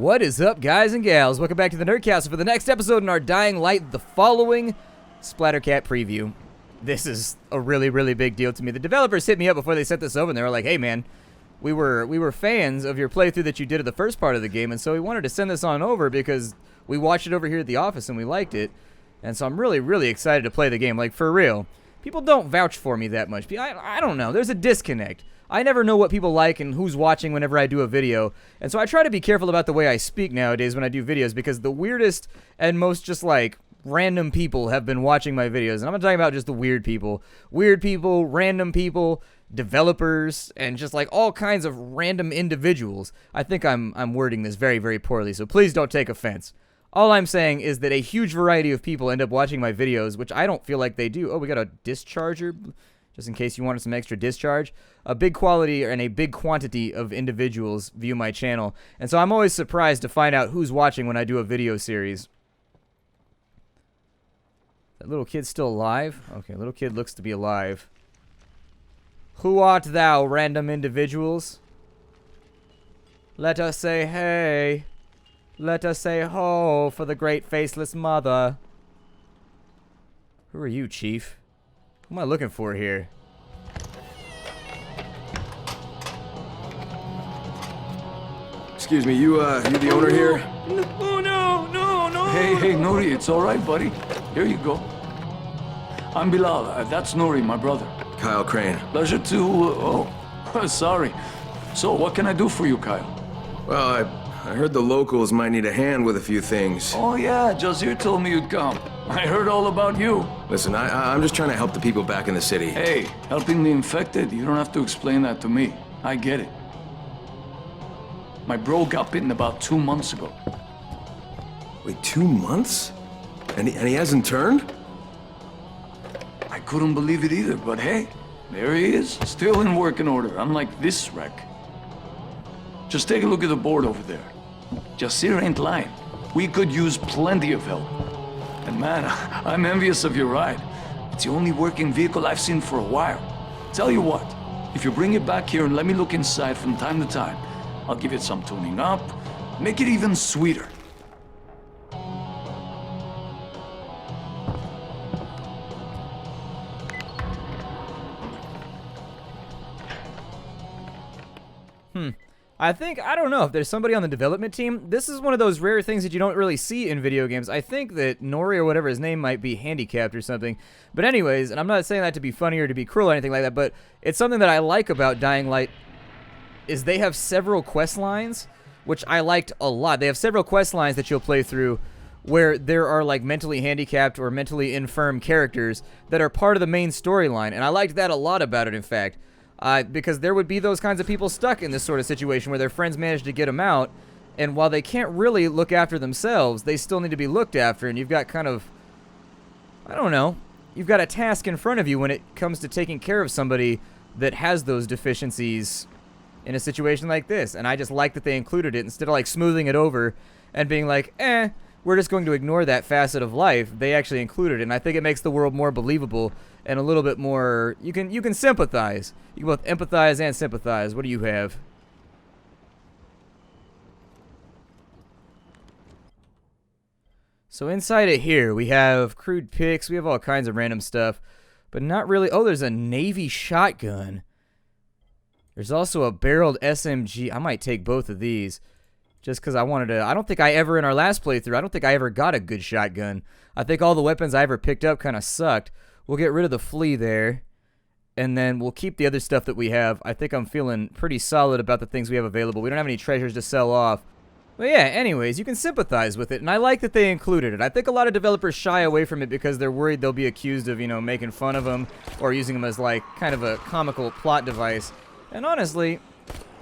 What is up, guys and gals? Welcome back to the Nerd Castle for the next episode in our Dying Light, the following Splattercat preview. This is a really, really big deal to me. The developers hit me up before they sent this over, and they were like, hey, man, we were fans of your playthrough that you did of the first part of the game, and so we wanted to send this on over because we watched it over here at the office and we liked it. And so I'm really, really excited to play the game, like, for real. People don't vouch for me that much. I don't know. There's a disconnect. I never know what people like and who's watching whenever I do a video. And so I try to be careful about the way I speak nowadays when I do videos because the weirdest and most just, like, random people have been watching my videos. And I'm not talking about just the weird people. Weird people, random people, developers, and just, like, all kinds of random individuals. I think I'm wording this very, very poorly, so please don't take offense. All I'm saying is that a huge variety of people end up watching my videos, which I don't feel like they do. Oh, we got a discharger, just in case you wanted some extra discharge. A big quality and a big quantity of individuals view my channel. And so I'm always surprised to find out who's watching when I do a video series. That little kid's still alive? Okay, little kid looks to be alive. Who art thou, random individuals? Let us say hey. Let us say ho for the great faceless mother. Who are you, Chief? Who am I looking for here? Excuse me, you the owner here? No. Hey, Nori, it's all right, buddy. Here you go. I'm Bilal. That's Nori, my brother. Kyle Crane. Pleasure to... sorry. So, what can I do for you, Kyle? Well, I heard the locals might need a hand with a few things. Oh, yeah, Jazir told me you'd come. I heard all about you. Listen, I'm just trying to help the people back in the city. Hey, helping the infected? You don't have to explain that to me. I get it. My bro got bitten about 2 months ago. Wait, 2 months? And he hasn't turned? I couldn't believe it either, but hey, there he is, still in working order, unlike this wreck. Just take a look at the board over there. Jasir ain't lying. We could use plenty of help. And man, I'm envious of your ride. It's the only working vehicle I've seen for a while. Tell you what, if you bring it back here and let me look inside from time to time, I'll give it some tuning up, make it even sweeter. I don't know if there's somebody on the development team. This is one of those rare things that you don't really see in video games. I think that Nori or whatever his name might be handicapped or something. But anyways, and I'm not saying that to be funny or to be cruel or anything like that, but it's something that I like about Dying Light is they have several quest lines, which I liked a lot. They have several quest lines that you'll play through where there are like mentally handicapped or mentally infirm characters that are part of the main storyline. And I liked that a lot about it, in fact. Because there would be those kinds of people stuck in this sort of situation where their friends manage to get them out, and while they can't really look after themselves, they still need to be looked after, and you've got kind of, I don't know, you've got a task in front of you when it comes to taking care of somebody that has those deficiencies in a situation like this, and I just like that they included it instead of like smoothing it over and being like, we're just going to ignore that facet of life. They actually included it, and I think it makes the world more believable and a little bit more, you can sympathize. You can both empathize and sympathize. What do you have? So inside of here, we have crude picks. We have all kinds of random stuff, but not really. Oh, there's a Navy shotgun. There's also a barreled SMG. I might take both of these. Just because I wanted to, I don't think I ever, in our last playthrough, I don't think I ever got a good shotgun. I think all the weapons I ever picked up kind of sucked. We'll get rid of the flea there, and then we'll keep the other stuff that we have. I think I'm feeling pretty solid about the things we have available. We don't have any treasures to sell off. But yeah, anyways, you can sympathize with it, and I like that they included it. I think a lot of developers shy away from it because they're worried they'll be accused of, you know, making fun of them or using them as, like, kind of a comical plot device. And honestly,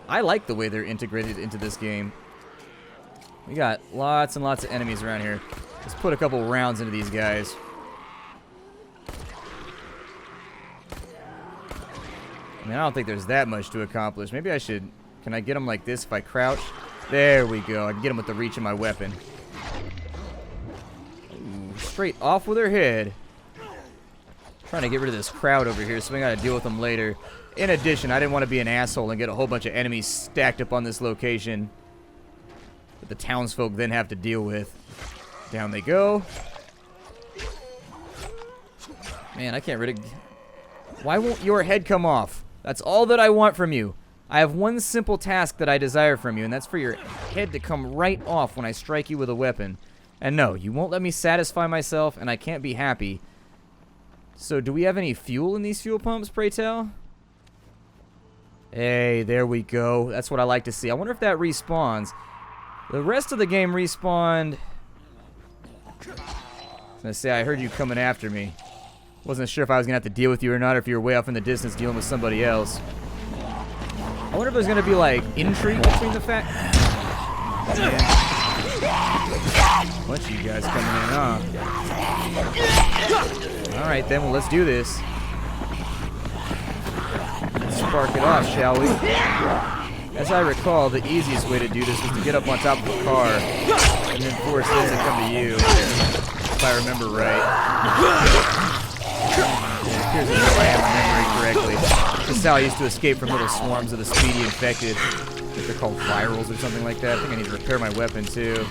I like the way they're integrated into this game. We got lots and lots of enemies around here. Let's put a couple rounds into these guys. I mean, I don't think there's that much to accomplish. Maybe I should... Can I get them like this if I crouch? There we go. I can get them with the reach of my weapon. Ooh, straight off with her head. Trying to get rid of this crowd over here, so we gotta deal with them later. In addition, I didn't want to be an asshole and get a whole bunch of enemies stacked up on this location. that the townsfolk then have to deal with. Down they go. Man, I can't really... Why won't your head come off? That's all that I want from you. I have one simple task that I desire from you, and that's for your head to come right off when I strike you with a weapon. And no, you won't let me satisfy myself, and I can't be happy. So, do we have any fuel in these fuel pumps, pray tell? Hey, there we go. That's what I like to see. I wonder if that respawns. The rest of the game respawned... I was gonna say, I heard you coming after me. Wasn't sure if I was gonna have to deal with you or not, or if you were way off in the distance dealing with somebody else. I wonder if there's gonna be, like, intrigue between the fact... A bunch of you guys coming in, huh? Alright then, well, let's do this. Let's spark it off, shall we? As I recall, the easiest way to do this was to get up on top of the car and then force this to come to you, if I remember right. It appears as though I am remembering correctly. This is how I used to escape from little swarms of the speedy infected. I think they're called virals or something like that. I think I need to repair my weapon too.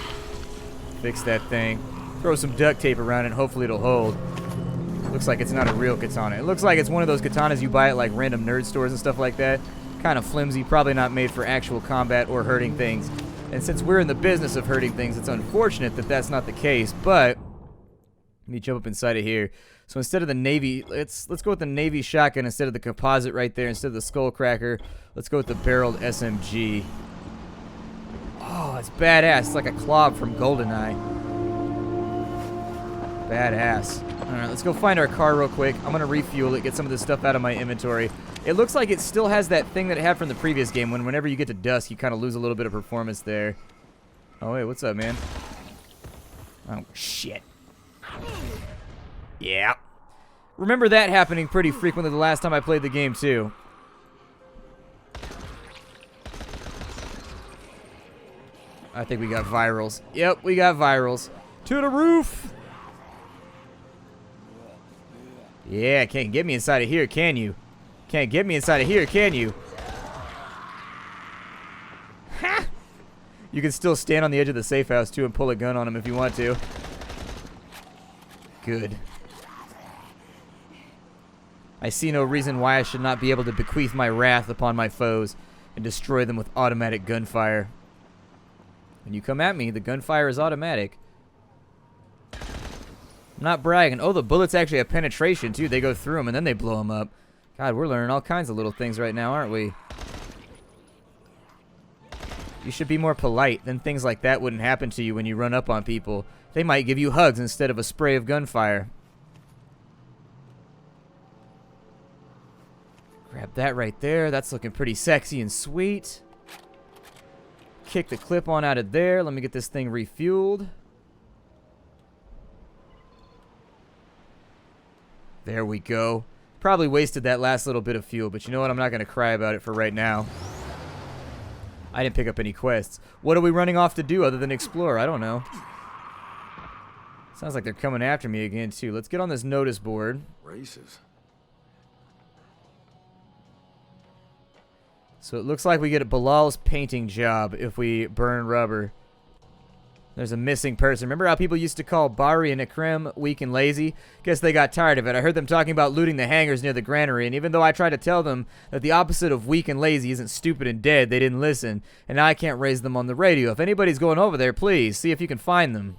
Fix that thing. Throw some duct tape around it and hopefully it'll hold. Looks like it's not a real katana. It looks like it's one of those katanas you buy at like random nerd stores and stuff like that. Kind of flimsy, probably not made for actual combat or hurting things. And since we're in the business of hurting things, it's unfortunate that that's not the case, but let me jump up inside of here. So instead of the Navy, let's go with the Navy shotgun instead of the composite right there, instead of the skull cracker. Let's go with the barreled SMG. Oh, it's badass. It's like a Clob from GoldenEye. Badass. Alright, let's go find our car real quick. I'm going to refuel it, get some of this stuff out of my inventory. It looks like it still has that thing that it had from the previous game, when whenever you get to dusk, you kind of lose a little bit of performance there. Oh, wait, what's up, man? Oh, shit. Yeah. Remember that happening pretty frequently the last time I played the game, too. I think we got virals. Yep, we got virals. To the roof! Yeah, can't get me inside of here, can you? Can't get me inside of here, can you? Ha! You can still stand on the edge of the safe house, too, and pull a gun on him if you want to. Good. I see no reason why I should not be able to bequeath my wrath upon my foes and destroy them with automatic gunfire. When you come at me, the gunfire is automatic. I'm not bragging. Oh, the bullets actually have penetration, too. They go through them, and then they blow them up. God, we're learning all kinds of little things right now, aren't we? You should be more polite. Then things like that wouldn't happen to you when you run up on people. They might give you hugs instead of a spray of gunfire. Grab that right there. That's looking pretty sexy and sweet. Kick the clip on out of there. Let me get this thing refueled. There we go. Probably wasted that last little bit of fuel, but you know what? I'm not going to cry about it for right now. I didn't pick up any quests. What are we running off to do other than explore? I don't know. Sounds like they're coming after me again, too. Let's get on this notice board. Races. So it looks like we get a Bilal's painting job if we burn rubber. There's a missing person. Remember how people used to call Bari and Akrem weak and lazy? Guess they got tired of it. I heard them talking about looting the hangars near the granary, and even though I tried to tell them that the opposite of weak and lazy isn't stupid and dead, they didn't listen. And now I can't raise them on the radio. If anybody's going over there, please, see if you can find them.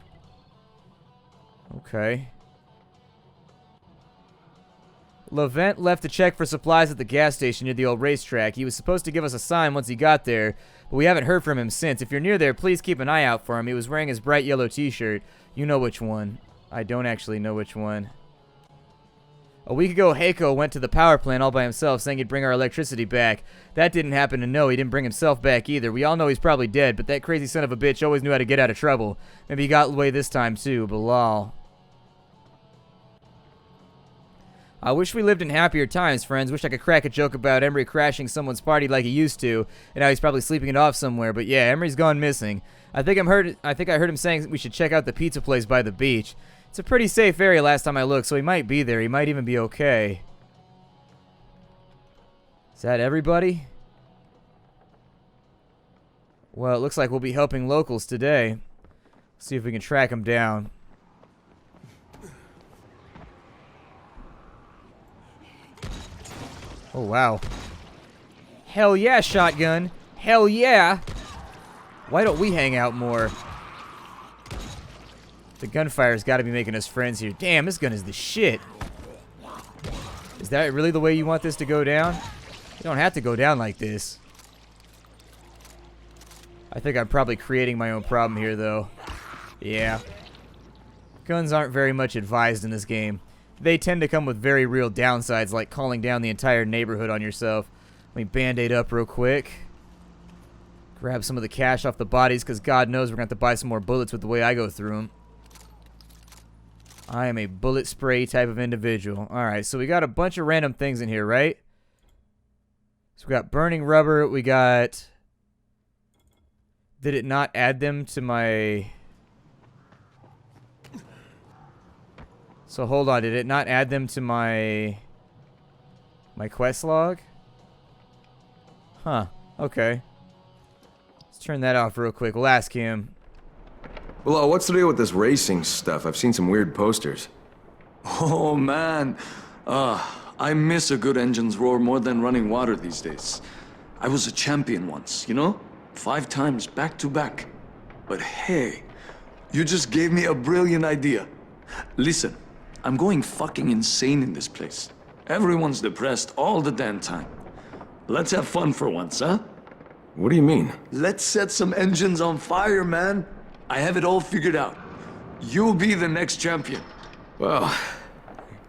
Okay. Levent left to check for supplies at the gas station near the old racetrack. He was supposed to give us a sign once he got there, but we haven't heard from him since. If you're near there, please keep an eye out for him. He was wearing his bright yellow t-shirt. You know which one. I don't actually know which one. A week ago, Heiko went to the power plant all by himself, saying he'd bring our electricity back. That didn't happen, and no, he didn't bring himself back either. We all know he's probably dead, but that crazy son of a bitch always knew how to get out of trouble. Maybe he got away this time, too. Bilal. I wish we lived in happier times, friends. Wish I could crack a joke about Emery crashing someone's party like he used to, and now he's probably sleeping it off somewhere. But yeah, Emery's gone missing. I think I heard him saying we should check out the pizza place by the beach. It's a pretty safe area last time I looked, so he might be there. He might even be okay. Is that everybody? Well, it looks like we'll be helping locals today. See if we can track them down. Oh, wow. Hell yeah, shotgun. Hell yeah. Why don't we hang out more? The gunfire's got to be making us friends here. Damn, this gun is the shit. Is that really the way you want this to go down? You don't have to go down like this. I think I'm probably creating my own problem here, though. Yeah. Guns aren't very much advised in this game. They tend to come with very real downsides, like calling down the entire neighborhood on yourself. Let me band-aid up real quick. Grab some of the cash off the bodies, because God knows we're going to have to buy some more bullets with the way I go through them. I am a bullet spray type of individual. Alright, so we got a bunch of random things in here, right? So we got burning rubber. We got... Did it not add them to my... So hold on, did it not add them to my quest log? Huh, okay. Let's turn that off real quick. We'll ask him. Well, what's the deal with this racing stuff? I've seen some weird posters. Oh, man. I miss a good engine's roar more than running water these days. I was a champion once, you know? 5 times back to back. But hey, you just gave me a brilliant idea. Listen, I'm going fucking insane in this place. Everyone's depressed all the damn time. Let's have fun for once, huh? What do you mean? Let's set some engines on fire, man. I have it all figured out. You'll be the next champion. Well,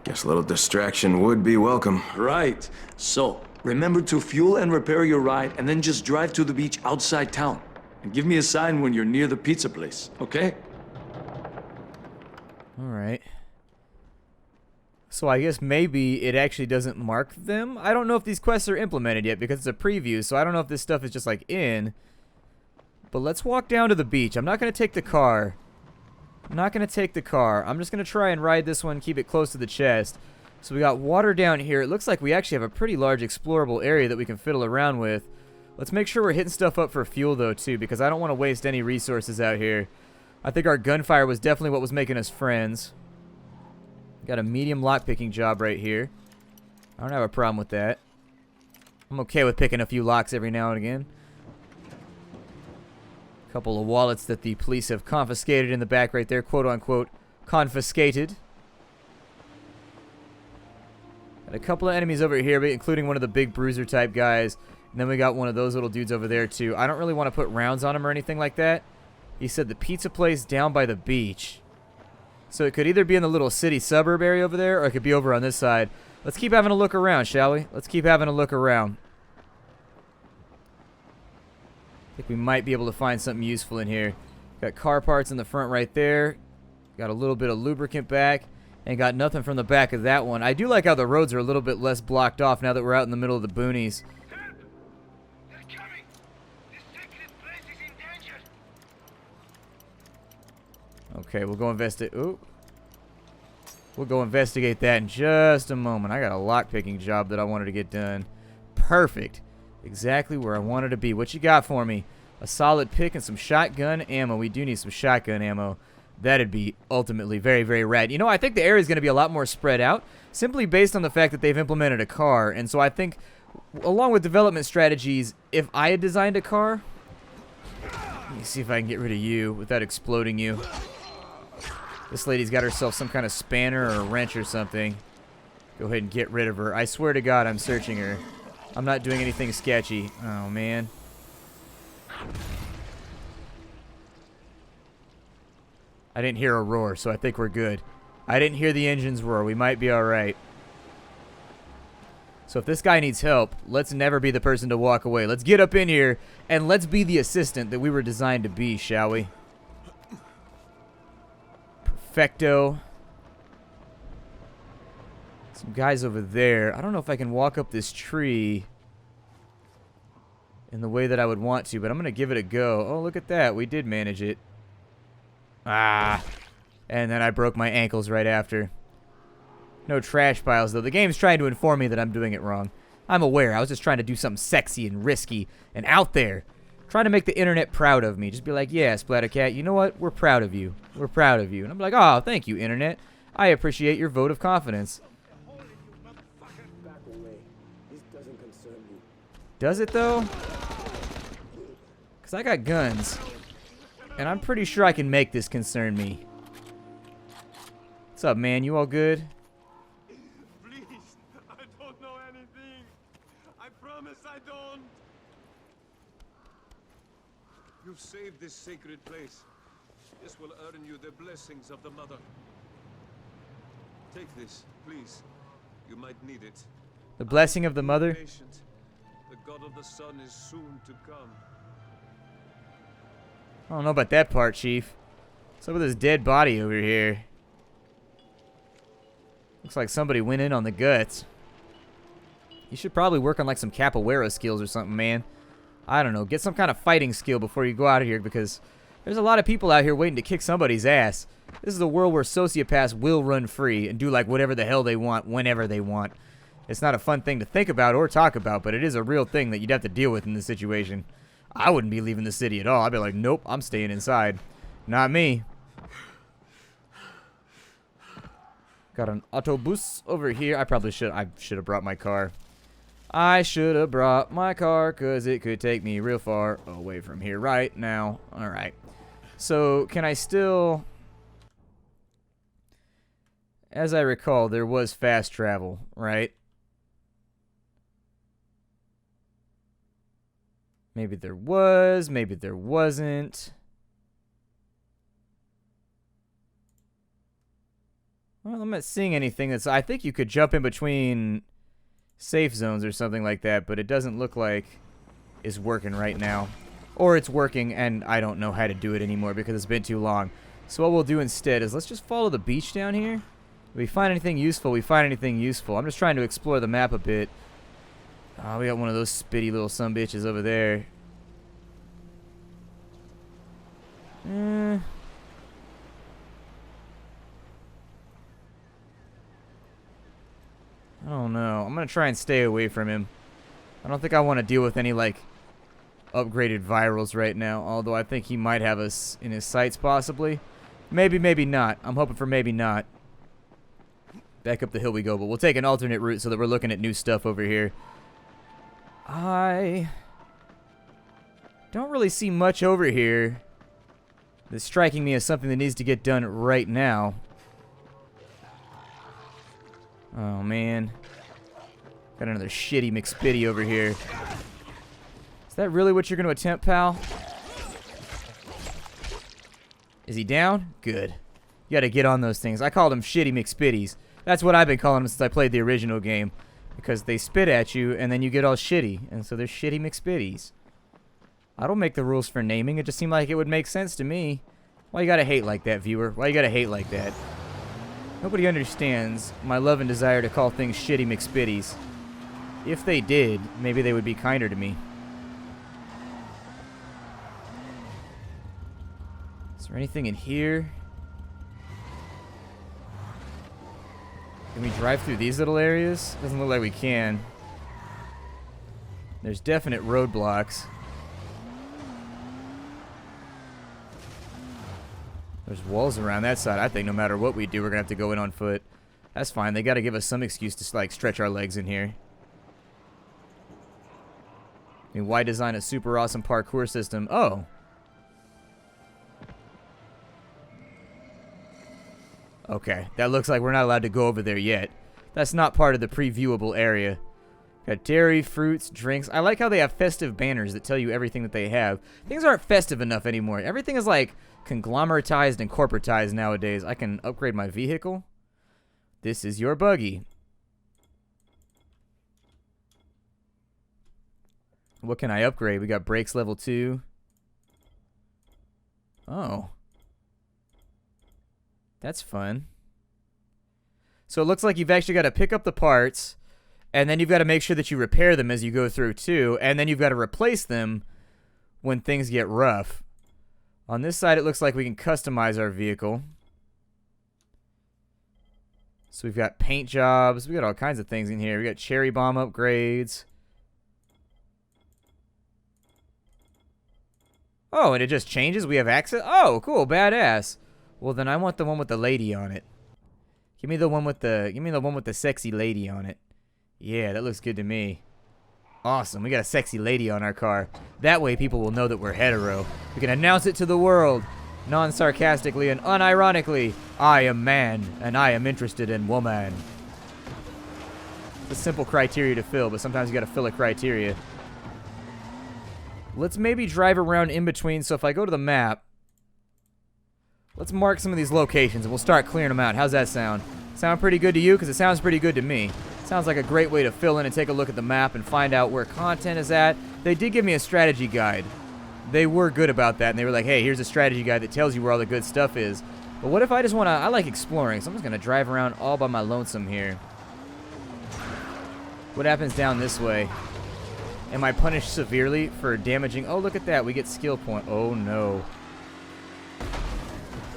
guess a little distraction would be welcome. Right. So, remember to fuel and repair your ride, and then just drive to the beach outside town. And give me a sign when you're near the pizza place, okay? Alright. So I guess maybe it actually doesn't mark them? I don't know if these quests are implemented yet because it's a preview, so I don't know if this stuff is just like in. But let's walk down to the beach. I'm not going to take the car. I'm not going to take the car. I'm just going to try and ride this one, keep it close to the chest. So we got water down here. It looks like we actually have a pretty large explorable area that we can fiddle around with. Let's make sure we're hitting stuff up for fuel though too, because I don't want to waste any resources out here. I think our gunfire was definitely what was making us friends. Got a medium lockpicking job right here. I don't have a problem with that. I'm okay with picking a few locks every now and again. A couple of wallets that the police have confiscated in the back right there, quote unquote, confiscated. Got a couple of enemies over here, including one of the big bruiser type guys. And then we got one of those little dudes over there too. I don't really want to put rounds on him or anything like that. He said the pizza place down by the beach. So it could either be in the little city suburb area over there, or it could be over on this side. Let's keep having a look around, shall we? Let's keep having a look around. I think we might be able to find something useful in here. Got car parts in the front right there. Got a little bit of lubricant back. And got nothing from the back of that one. I do like how the roads are a little bit less blocked off now that we're out in the middle of the boonies. They're coming. This sacred place is in danger. Okay, we'll go investigate. Ooh. We'll go investigate that in just a moment. I got a lockpicking job that I wanted to get done. Perfect. Exactly where I wanted to be. What you got for me? A solid pick and some shotgun ammo. We do need some shotgun ammo. That'd be ultimately very, very rad. You know, I think the area is going to be a lot more spread out, simply based on the fact that they've implemented a car. And so I think, along with development strategies, if I had designed a car... Let me see if I can get rid of you without exploding you. This lady's got herself some kind of spanner or a wrench or something. Go ahead and get rid of her. I swear to God, I'm searching her. I'm not doing anything sketchy. Oh, man. I didn't hear a roar, so I think we're good. I didn't hear the engines roar. We might be alright. So if this guy needs help, let's never be the person to walk away. Let's get up in here, and let's be the assistant that we were designed to be, shall we? Perfecto. Some guys over there. I don't know if I can walk up this tree in the way that I would want to, but I'm going to give it a go. Oh, look at that. We did manage it. Ah. And then I broke my ankles right after. No trash piles, though. The game's trying to inform me that I'm doing it wrong. I'm aware. I was just trying to do something sexy and risky and out there. Trying to make the internet proud of me. Just be like, yeah, Splattercat, you know what? We're proud of you. We're proud of you. And I'm like, oh, thank you, internet. I appreciate your vote of confidence. Back away. This doesn't concern me. Does it, though? Because I got guns. And I'm pretty sure I can make this concern me. What's up, man? You all good? Please, I don't know anything. I promise I don't. You've saved this sacred place. This will earn you the blessings of the Mother. Take this, please. You might need it. The blessing of the mother? Patient. The God of the Sun is soon to come. I don't know about that part, Chief. What's up with this dead body over here? Looks like somebody went in on the guts. You should probably work on like some capoeira skills or something, man. I don't know. Get some kind of fighting skill before you go out of here, because there's a lot of people out here waiting to kick somebody's ass. This is a world where sociopaths will run free and do like whatever the hell they want whenever they want. It's not a fun thing to think about or talk about, but it is a real thing that you'd have to deal with in this situation. I wouldn't be leaving the city at all. I'd be like, nope, I'm staying inside. Not me. Got an autobus over here. I should have brought my car. I should have brought my car, because it could take me real far away from here right now. Alright. So, can I still... As I recall, there was fast travel, right? Maybe there was, maybe there wasn't. Well, I'm not seeing anything that's... I think you could jump in between safe zones or something like that, but it doesn't look like it's working right now. Or it's working and I don't know how to do it anymore because it's been too long. So what we'll do instead is let's just follow the beach down here. If we find anything useful, we find anything useful. I'm just trying to explore the map a bit. Oh, we got one of those spitty little sumbitches over there. I don't know. I'm going to try and stay away from him. I don't think I want to deal with any, like, upgraded virals right now. Although I think he might have us in his sights, possibly. Maybe, maybe not. I'm hoping for maybe not. Back up the hill we go, but we'll take an alternate route so that we're looking at new stuff over here. I don't really see much over here that's striking me as something that needs to get done right now. Oh, man. Got another shitty McSpitty over here. Is that really what you're going to attempt, pal? Is he down? Good. You got to get on those things. I called them shitty McSpitties. That's what I've been calling them since I played the original game. Because they spit at you, and then you get all shitty. And so they're shitty McSpitties. I don't make the rules for naming. It just seemed like it would make sense to me. Why you gotta hate like that, viewer? Why you gotta hate like that? Nobody understands my love and desire to call things shitty McSpitties. If they did, maybe they would be kinder to me. Is there anything in here? Can we drive through these little areas? Doesn't look like we can. There's definite roadblocks. There's walls around that side. I think no matter what we do, we're going to have to go in on foot. That's fine. They got to give us some excuse to, like, stretch our legs in here. I mean, why design a super awesome parkour system? Oh. Okay. That looks like we're not allowed to go over there yet. That's not part of the previewable area. Got dairy, fruits, drinks. I like how they have festive banners that tell you everything that they have. Things aren't festive enough anymore. Everything is, like, conglomeratized and corporatized nowadays. I can upgrade my vehicle. This is your buggy. What can I upgrade? We got brakes level 2. Oh. That's fun. So it looks like you've actually got to pick up the parts, and then you've got to make sure that you repair them as you go through too, and then you've got to replace them when things get rough. On this side, it looks like we can customize our vehicle. So we've got paint jobs. We got all kinds of things in here. We got cherry bomb upgrades. Oh, and it just changes? We have access? Oh, cool, badass. Well, then I want the one with the lady on it. Give me the one with the sexy lady on it. Yeah, that looks good to me. Awesome, we got a sexy lady on our car. That way people will know that we're hetero. We can announce it to the world, non-sarcastically and unironically. I am man, and I am interested in woman. It's a simple criteria to fill, but sometimes you gotta fill a criteria. Let's maybe drive around in between, so if I go to the map, let's mark some of these locations and we'll start clearing them out. How's that sound? Sound pretty good to you? Because it sounds pretty good to me. Sounds like a great way to fill in and take a look at the map and find out where content is at. They did give me a strategy guide. They were good about that, and they were like, hey, here's a strategy guide that tells you where all the good stuff is. But what if I just want to, I like exploring, so I'm just going to drive around all by my lonesome here. What happens down this way? Am I punished severely for damaging? Oh, look at that. We get skill point. Oh, no.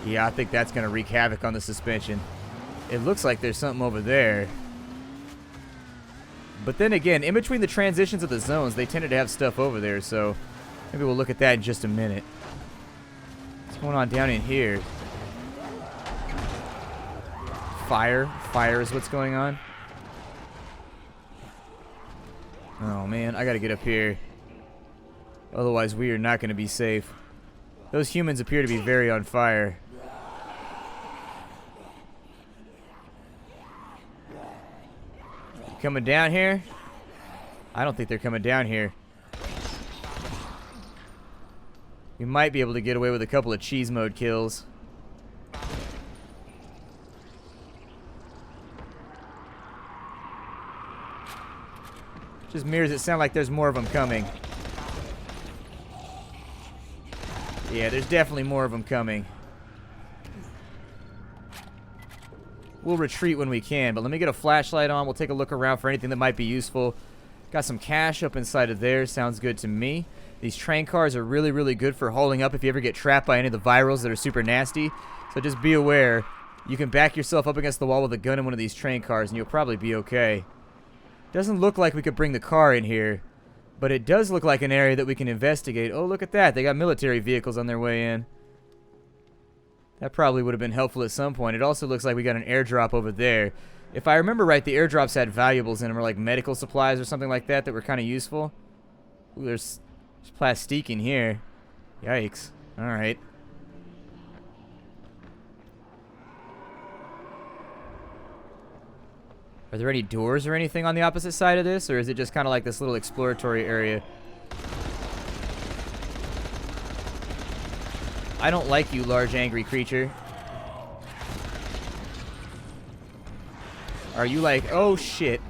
Yeah, I think that's going to wreak havoc on the suspension. It looks like there's something over there. But then again, in between the transitions of the zones, they tended to have stuff over there, so maybe we'll look at that in just a minute. What's going on down in here? Fire. Fire is what's going on. Oh, man, I gotta get up here. Otherwise, we are not gonna be safe. Those humans appear to be very on fire. Coming down here? I don't think they're coming down here. We might be able to get away with a couple of cheese mode kills. Just mirrors it sound like there's more of them coming. Yeah, there's definitely more of them coming. We'll retreat when we can, but let me get a flashlight on. We'll take a look around for anything that might be useful. Got some cash up inside of there. Sounds good to me. These train cars are really, really good for hauling up if you ever get trapped by any of the virals that are super nasty. So just be aware. You can back yourself up against the wall with a gun in one of these train cars, and you'll probably be okay. Doesn't look like we could bring the car in here, but it does look like an area that we can investigate. Oh, look at that. They got military vehicles on their way in. That probably would have been helpful at some point. It also looks like we got an airdrop over there. If I remember right, the airdrops had valuables in them, or like medical supplies or something like that, that were kind of useful. Ooh, there's plastique in here. Yikes. Alright. Are there any doors or anything on the opposite side of this, or is it just kind of like this little exploratory area? I don't like you, large angry creature. Are you like, oh shit.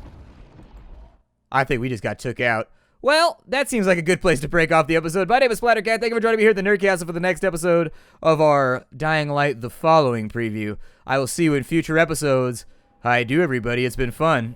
I think we just got took out. Well, that seems like a good place to break off the episode. My name is Splattercat. Thank you for joining me here at the Nerdcastle for the next episode of our Dying Light the Following preview. I will see you in future episodes. Hi, everybody. It's been fun.